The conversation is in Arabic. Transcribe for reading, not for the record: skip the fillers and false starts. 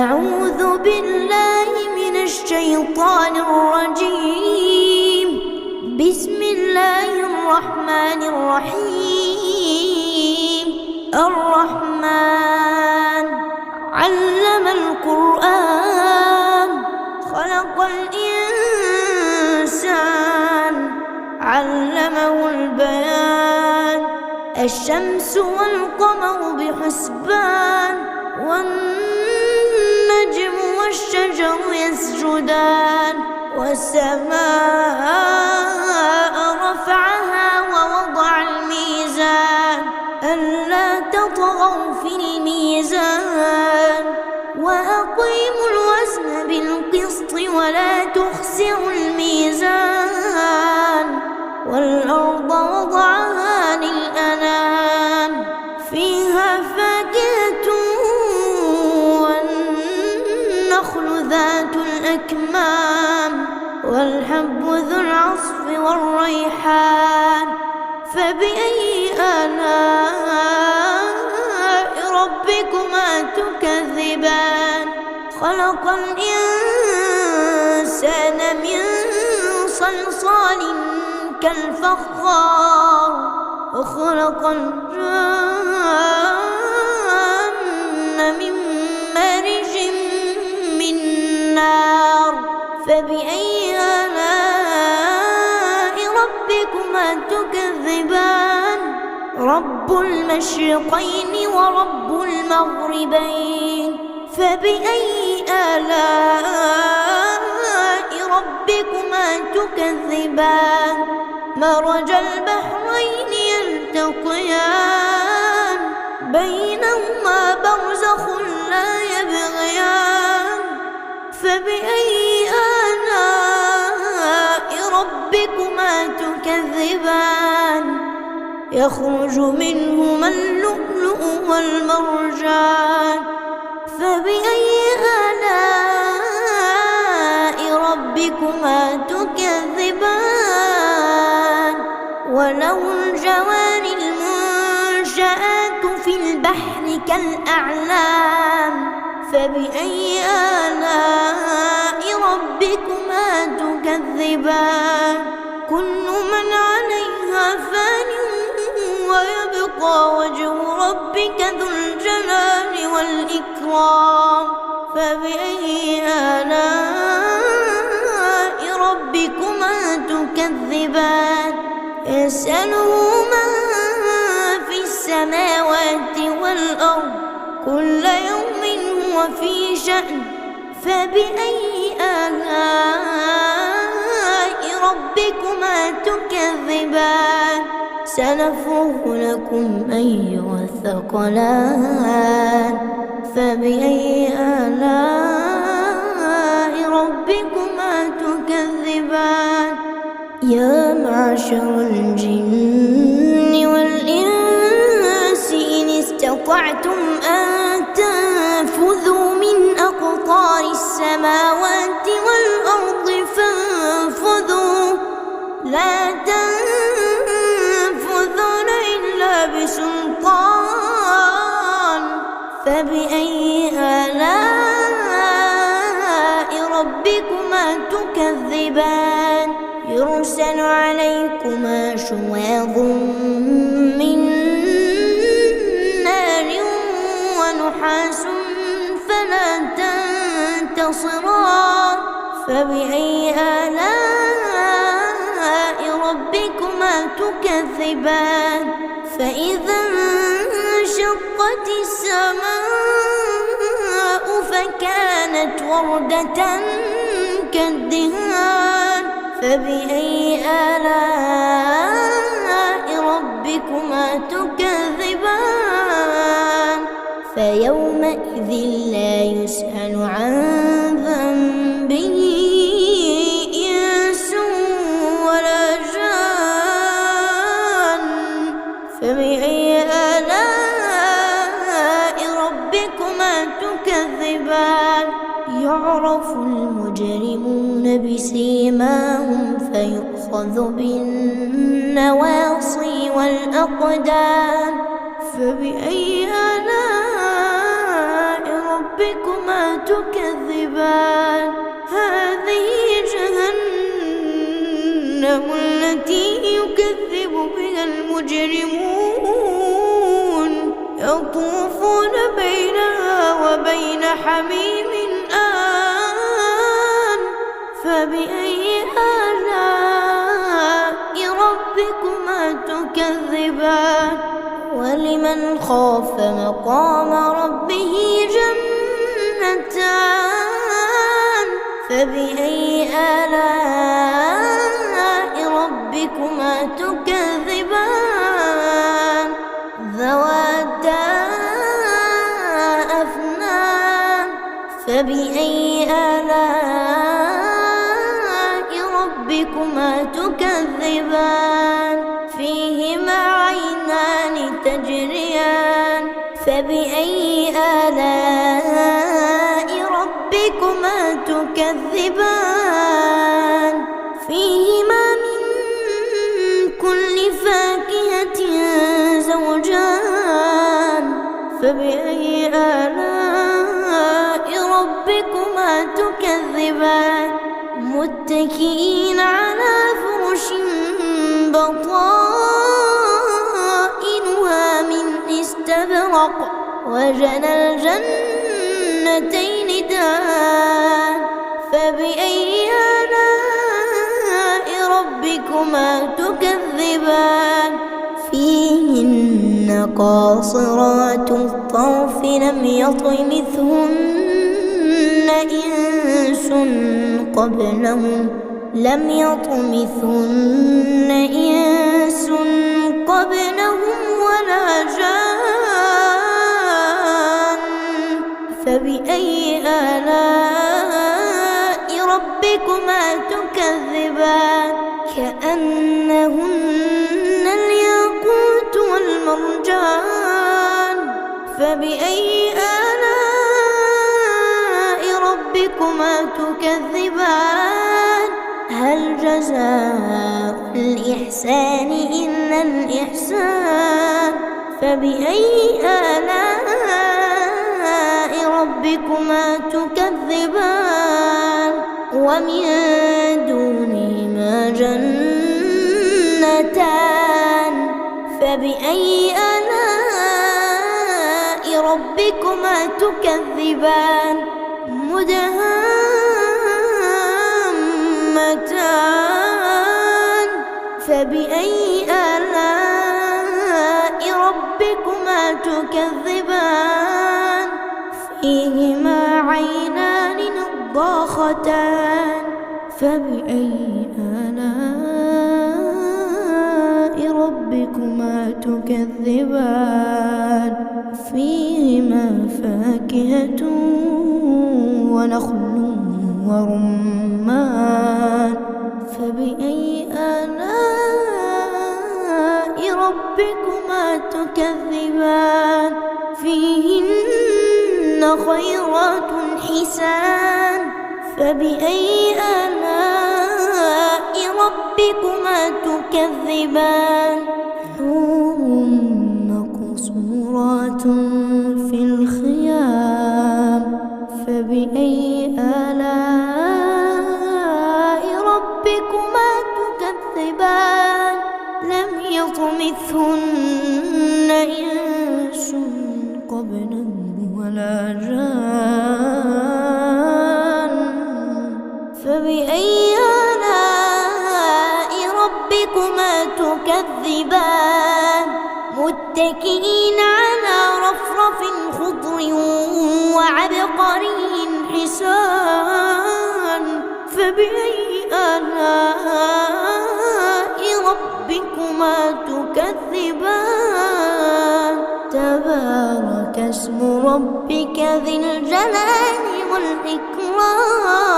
أعوذ بالله من الشيطان الرجيم. بسم الله الرحمن الرحيم. الرحمن علم القرآن خلق الإنسان علمه البيان. الشمس والقمر بحسبان والنجم والشجر يسجدان. والسماء رفعها ووضع الميزان ألا تطغوا في الميزان وأقيموا الوزن بالقسط ولا تخسروا الميزان. والأرض وضعها للأنام فيها فاكهة والنخل ذات الأكمام والحب ذو العصف والريحان. فبأي آلاء ربكما تكذبان؟ خلق الإنسان من صلصال كالفخار وخلق الجن من مارج من نار. فبأي آلاء ربكما تكذبان؟ رب المشرقين ورب المغربين. فبأي آلاء ربكما تكذبان؟ مرج البحرين يلتقيان بينهما برزخ لا يبغيان. فبأي آلاء ربكما تكذبان؟ يخرج منهما اللؤلؤ والمرجان. فبأي آلاء ربكما تكذبان؟ وله الجوار المنشآت في البحر كالأعلام. فبأي آلاء ربكما تكذبان؟ كل من عليها فان ويبقى وجه ربك ذو الجلال والإكرام. فبأي آلاء ربكما تكذبان؟ يسأله من في السماوات والأرض كل يوم هو في شأن. فبأي آلاء ربكما تكذبان؟ سنفرغ لكم أيها الثقلان. فبأي آلاء ربكما تكذبان؟ يا معشر الجن والإنس إن استطعتم أن تنفذوا من أقطار السماوات والأرض فانفذوا لا تنفذون إلا بسلطان. فبأي آلاء ربكما تكذبان؟ يرسل عليكما شواظ من نار ونحاس فلا تنتصران. فبأي آلاء ربكما تكذبان؟ فإذا انشقت السماء فكانت وردة كالدهان. فبأي آلاء ربكما تكذبان؟ فيومئذ لا يسأل عن ذنبه إنس ولا جان. فبأي آلاء ربكما تكذبان؟ يعرف المجرمون بسيماهم فيؤخذ بالنواصي والأقدام. فبأي آلاء ربكما تكذبان هذه جهنم التي يكذب بها المجرمون يطوفون بينها وبين حميم آن فبأي آلاء ربكما تكذبان ولمن خاف مقام ربه جنتان فبأي آلاء ربكما تكذبان ذواتا أفنان فبأي آلاء ربكما تكذبان فيهما عينان تجريان فبأي آلاء ربكما تكذبان فيهما من كل فاكهة زوجان فبأي آلاء ربكما تكذبان متكئين على فرش بطائنها من استبرق وجنى الجنتين دان فبأي آلاء ربكما تكذبان فيهن قاصرات الطرف لم يطمثهن إنس قبلهم ولا جان فبأي آلاء ربكما تكذبان كأنهن الياقوت والمرجان فبأي آلاء ربكما تكذبان هل جزاء الإحسان إلا الإحسان فبأي آلاء ربكما تكذبان ومن دونهما جنتان فبأي آلاء ربكما تكذبان مدهامتان فبأي آلاء ربكما تكذبان فيهما عينان نضاختان فبأي آلاء ربكما تكذبان فيهما فاكهة ونخل ورمان فبأي آلاء ربكما تكذبان فيهن خيرات حسان فبأي آلاء ربكما تكذبان حور مقصورات في الخيام فبأي آلاء ربكما تكذبان لم يطمثهن إنس قبلهم ولا جان فبأي آلاء ربكما تكذبان متكئين على رفرف خضر وعبقري حسان فبأي آلاء ربكما تكذبان تبارك اسم ربك ذي الجلال والإكرام